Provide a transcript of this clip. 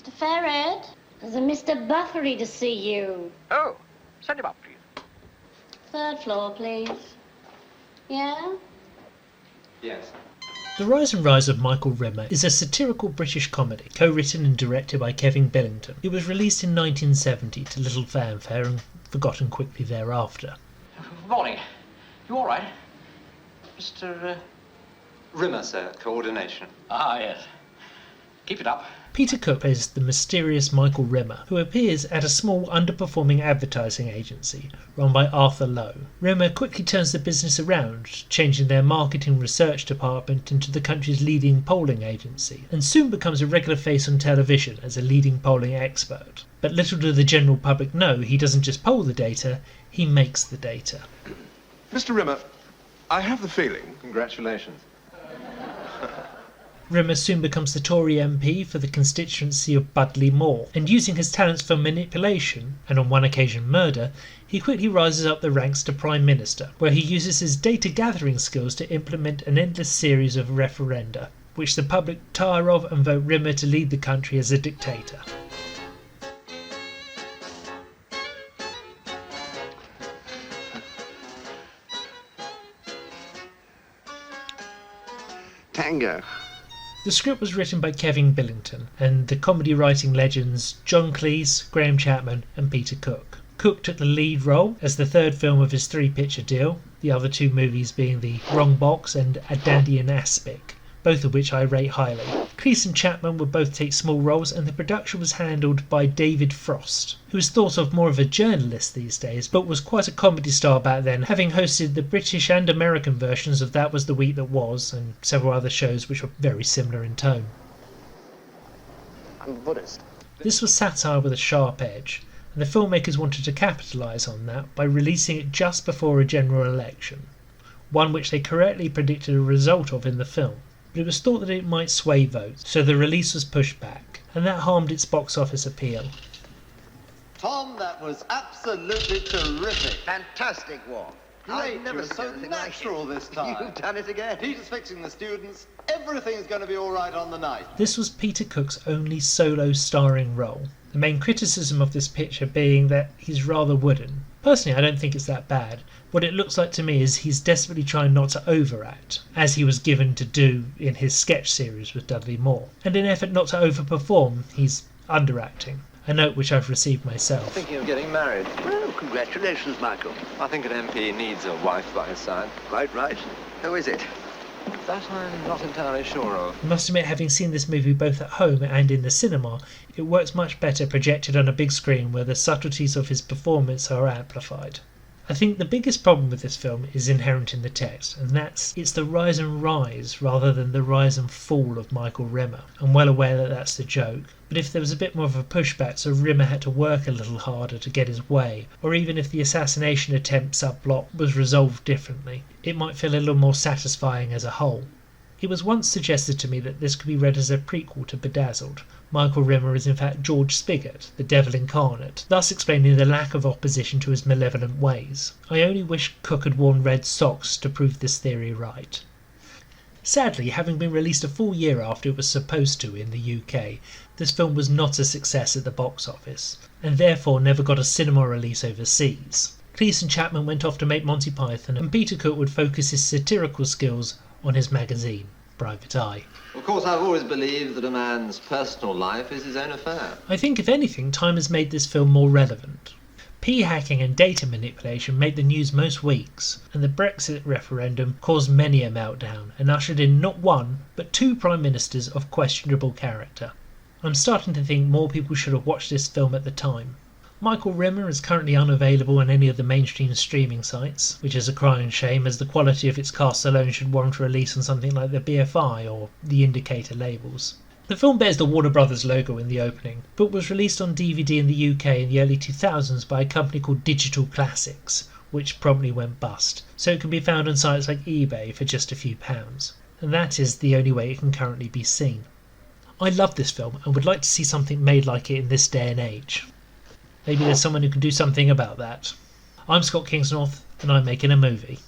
Mr. Ferret, there's a Mr. Buffery to see you. Oh, send him up, please. 3rd floor, please. Yeah? Yes. The Rise and Rise of Michael Rimmer is a satirical British comedy, co-written and directed by Kevin Billington. It was released in 1970 to little fanfare and forgotten quickly thereafter. Good morning. You all right? Mr. Rimmer, sir. Coordination. Ah, yes. Keep it up. Peter Cook plays the mysterious Michael Rimmer, who appears at a small underperforming advertising agency run by Arthur Lowe. Rimmer quickly turns the business around, changing their marketing research department into the country's leading polling agency, and soon becomes a regular face on television as a leading polling expert. But little do the general public know he doesn't just poll the data, he makes the data. Mr. Rimmer, I have the feeling... Congratulations. Rimmer soon becomes the Tory MP for the constituency of Budleigh Moor, and using his talents for manipulation, and on one occasion murder, he quickly rises up the ranks to Prime Minister, where he uses his data-gathering skills to implement an endless series of referenda, which the public tire of and vote Rimmer to lead the country as a dictator. Tango. The script was written by Kevin Billington and the comedy writing legends John Cleese, Graham Chapman and Peter Cook. Cook took the lead role as the third film of his 3-picture deal, the other 2 movies being The Wrong Box and A Dandy in Aspic, both of which I rate highly. Cleese and Chapman would both take small roles, and the production was handled by David Frost, who is thought of more of a journalist these days, but was quite a comedy star back then, having hosted the British and American versions of That Was the Week That Was, and several other shows which were very similar in tone. I'm a Buddhist. This was satire with a sharp edge, and the filmmakers wanted to capitalise on that by releasing it just before a general election, one which they correctly predicted a result of in the film. But it was thought that it might sway votes, so the release was pushed back, and that harmed its box office appeal. Tom, that was absolutely terrific. Fantastic one. I've never so natural this time. You've done it again. Peter's fixing the students. Everything's going to be all right on the night. This was Peter Cook's only solo starring role. The main criticism of this picture being that he's rather wooden. Personally, I don't think it's that bad. What it looks like to me is he's desperately trying not to overact, as he was given to do in his sketch series with Dudley Moore. And in an effort not to overperform, he's underacting. A note which I've received myself. Thinking of getting married. Well, congratulations, Michael. I think an MP needs a wife by his side. Quite right. Who is it? That I'm not entirely sure of. I must admit, having seen this movie both at home and in the cinema, it works much better projected on a big screen where the subtleties of his performance are amplified. I think the biggest problem with this film is inherent in the text, and it's the rise and rise rather than the rise and fall of Michael Rimmer. I'm well aware that that's the joke, but if there was a bit more of a pushback so Rimmer had to work a little harder to get his way, or even if the assassination attempt subplot was resolved differently, it might feel a little more satisfying as a whole. It was once suggested to me that this could be read as a prequel to Bedazzled. Michael Rimmer is in fact George Spigot, the devil incarnate, thus explaining the lack of opposition to his malevolent ways. I only wish Cook had worn red socks to prove this theory right. Sadly, having been released a full year after it was supposed to in the UK, this film was not a success at the box office, and therefore never got a cinema release overseas. Cleese and Chapman went off to make Monty Python, and Peter Cook would focus his satirical skills on his magazine, Private Eye. Of course, I've always believed that a man's personal life is his own affair. I think, if anything, time has made this film more relevant. P-hacking and data manipulation make the news most weeks, and the Brexit referendum caused many a meltdown and ushered in not one, but 2 prime ministers of questionable character. I'm starting to think more people should have watched this film at the time. Michael Rimmer is currently unavailable on any of the mainstream streaming sites, which is a crying shame as the quality of its cast alone should warrant release on something like the BFI or the Indicator labels. The film bears the Warner Brothers logo in the opening, but was released on DVD in the UK in the early 2000s by a company called Digital Classics, which promptly went bust, so it can be found on sites like eBay for just a few pounds, and that is the only way it can currently be seen. I love this film and would like to see something made like it in this day and age. Maybe there's someone who can do something about that. I'm Scott Kingsnorth, and I'm making a movie.